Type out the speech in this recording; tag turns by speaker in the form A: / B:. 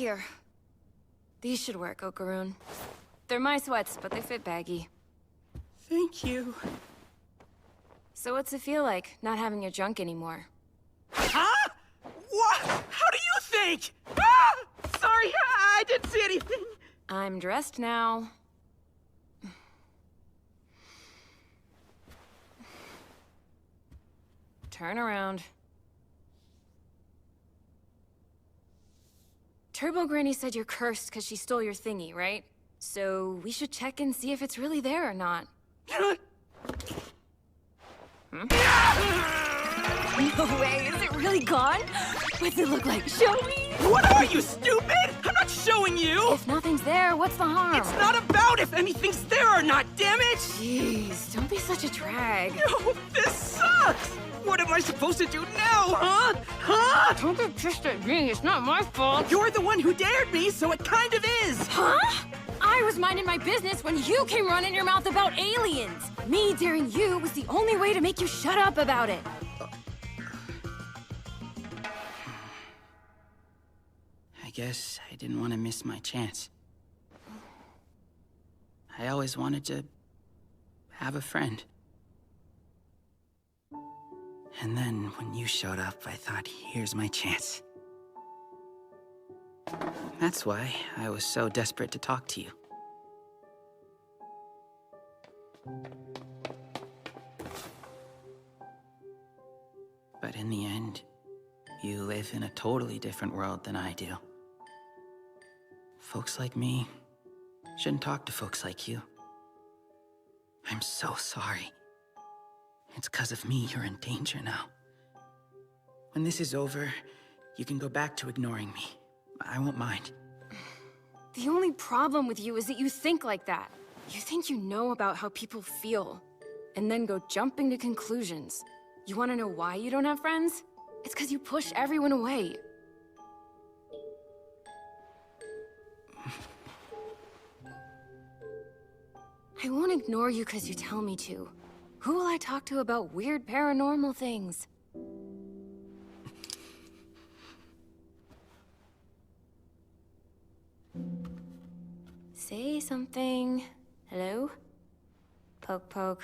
A: Here. These should work, Okaroon. They're my sweats, but they fit baggy.
B: Thank you.
A: So what's it feel like, not having your junk anymore?
B: Huh? What? How do you think? Ah! Sorry, I didn't see anything.
A: I'm dressed now. Turn around. Turbo Granny said you're cursed because she stole your thingy, right? So we should check and see if it's really there or not. Hmm? No way, is it really gone? What's it look like? Show me!
B: What are you, stupid? I'm not showing you!
A: If nothing's there, what's the harm?
B: It's not about if anything's there or not, damn it!
A: Jeez, don't be such a drag.
B: No, this sucks! What am I supposed to do now, huh? Huh?
A: Don't get pissed at me, it's not my fault.
B: You're the one who dared me, so it kind of is!
A: Huh? I was minding my business when you came running your mouth about aliens. Me daring you was the only way to make you shut up about it.
B: I guess I didn't want to miss my chance. I always wanted to have a friend. And then when you showed up, I thought, here's my chance. That's why I was so desperate to talk to you. But in the end, you live in a totally different world than I do. Folks like me shouldn't talk to folks like you. I'm so sorry. It's 'cause of me you're in danger now. When this is over, you can go back to ignoring me. I won't mind.
A: The only problem with you is that you think like that. You think you know about how people feel, and then go jumping to conclusions. You want to know why you don't have friends? It's 'cause you push everyone away. I won't ignore you 'cause you tell me to. Who will I talk to about weird paranormal things? Say something. Hello? Poke, poke.